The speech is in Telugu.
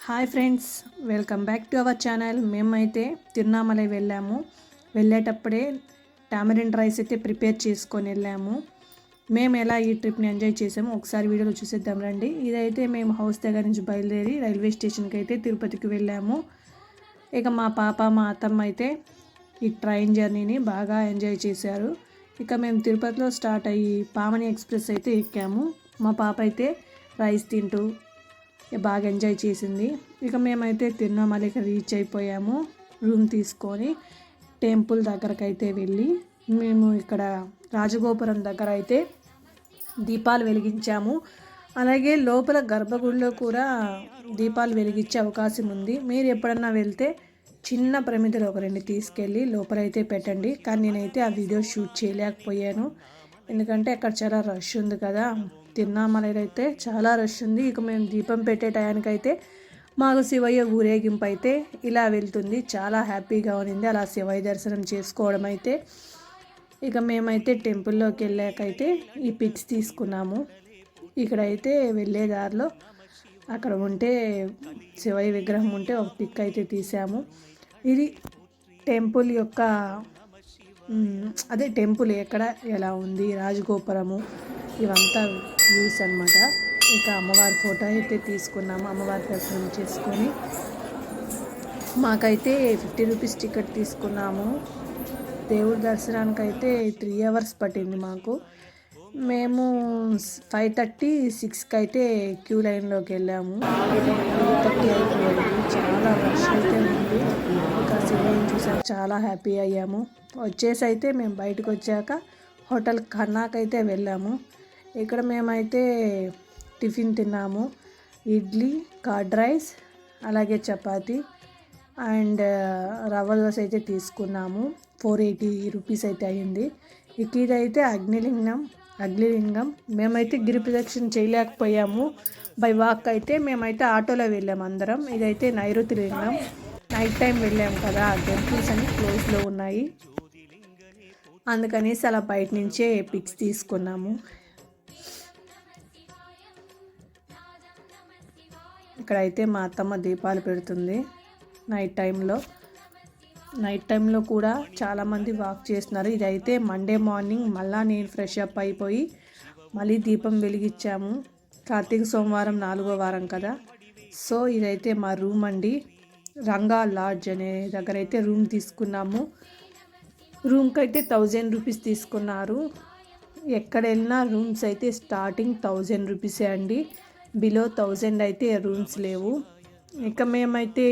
Hi friends, welcome back to our channel. మేమైతే తిరునామలై వెళ్ళాము. వెళ్ళేటప్పుడే టామరిన్ రైస్ అయితే ప్రిపేర్ చేసుకొని వెళ్ళాము. మేము ఎలా ఈ ట్రిప్ని ఎంజాయ్ చేసాము ఒకసారి వీడియోలో చూసేద్దాం రండి. ఇదైతే మేము హౌస్ దగ్గర నుంచి బయలుదేరి రైల్వే స్టేషన్కి అయితే తిరుపతికి వెళ్ళాము. ఇక మా పాప మా అత్తమ్మ అయితే ఈ ట్రైన్ జర్నీని బాగా ఎంజాయ్ చేశారు. ఇక మేము తిరుపతిలో స్టార్ట్ అయ్యి పామని ఎక్స్ప్రెస్ అయితే ఎక్కాము. మా పాప అయితే రైస్ తింటూ బాగా ఎంజాయ్ చేసింది. ఇక మేమైతే తిరునామలకి రీచ్ అయిపోయాము. రూమ్ తీసుకొని టెంపుల్ దగ్గరకు అయితే వెళ్ళి మేము ఇక్కడ రాజగోపురం దగ్గర అయితే దీపాలు వెలిగించాము. అలాగే లోపల గర్భగుడిలో కూడా దీపాలు వెలిగించే అవకాశం ఉంది. మీరు ఎప్పుడన్నా వెళ్తే చిన్న ప్రమిదలు ఒక 2 తీసుకెళ్ళి లోపలైతే పెట్టండి. కానీ నేనైతే ఆ వీడియో షూట్ చేయలేకపోయాను, ఎందుకంటే అక్కడ చాలా రష్ ఉంది కదా. తిరునామలలో అయితే చాలా రష్ ఉంది. ఇక మేము దీపం పెట్టే టయానికైతే మాకు శివయ్య ఊరేగింపు అయితే ఇలా వెళ్తుంది. చాలా హ్యాపీగా ఉన్నింది అలా శివయ్య దర్శనం చేసుకోవడం అయితే. ఇక మేమైతే టెంపుల్లోకి వెళ్ళాకైతే ఈ పిక్స్ తీసుకున్నాము. ఇక్కడైతే వెళ్ళే దారిలో అక్కడ ఉంటే శివయ్య విగ్రహం ఉంటే ఒక పిక్ అయితే తీసాము. ఇది టెంపుల్ యొక్క టెంపుల్ ఎక్కడ ఎలా ఉంది, రాజగోపురము, ఇవంతా వ్యూస్ అనమాట. ఇక అమ్మవారి ఫోటో అయితే తీసుకున్నాము. అమ్మవారి దర్శనం చేసుకొని మాకైతే 50 రూపీస్ టికెట్ తీసుకున్నాము. దేవుడి దర్శనానికి అయితే 3 అవర్స్ పట్టింది మాకు. మేము 5:30, 6కి అయితే క్యూ లైన్లోకి వెళ్ళాము. 8:30 అయిపోయింది. చాలా రష్ అయితే ఉంది. ఇక శివయ్యని చూసాక చాలా హ్యాపీ అయ్యాము. వచ్చేసి అయితే మేము బయటకు వచ్చాక హోటల్ కన్నాకైతే వెళ్ళాము. ఇక్కడ మేమైతే టిఫిన్ తిన్నాము. ఇడ్లీ, కర్డ్ రైస్, అలాగే చపాతి అండ్ రవ్వ దోశ అయితే తీసుకున్నాము. 480 రూపీస్ అయితే అయ్యింది. ఇక ఇదైతే అగ్నిలింగం. మేమైతే గిరి ప్రదక్షిణ చేయలేకపోయాము. బై వాక్ అయితే మేమైతే ఆటోలో వెళ్ళాము అందరం. ఇదైతే నైరుతి లింగం. నైట్ టైం వెళ్ళాము కదా, టెంపుల్స్ అన్ని క్లోజ్లో ఉన్నాయి, అందుకనేసి అలా బయట నుంచే పిక్స్ తీసుకున్నాము. ఇక్కడైతే మా అత్తమ్మ దీపాలు పెడుతుంది. నైట్ టైంలో కూడా చాలామంది వాక్ చేస్తున్నారు. ఇదైతే మండే మార్నింగ్ మళ్ళీ నేను ఫ్రెష్ అప్ అయిపోయి మళ్ళీ దీపం వెలిగించాము. కార్తీక సోమవారం 4వ వారం కదా. సో ఇదైతే మా రూమ్ అండి. రంగా లాడ్జ్ అనే దగ్గర అయితే రూమ్ తీసుకున్నాము. రూమ్కి అయితే 1000 రూపీస్ తీసుకున్నారు. ఎక్కడ వెళ్ళినా రూమ్స్ అయితే స్టార్టింగ్ 1000 రూపీసే అండి. బిలో 1000 అయితే రూమ్స్ లేవు. ఇక మేమైతే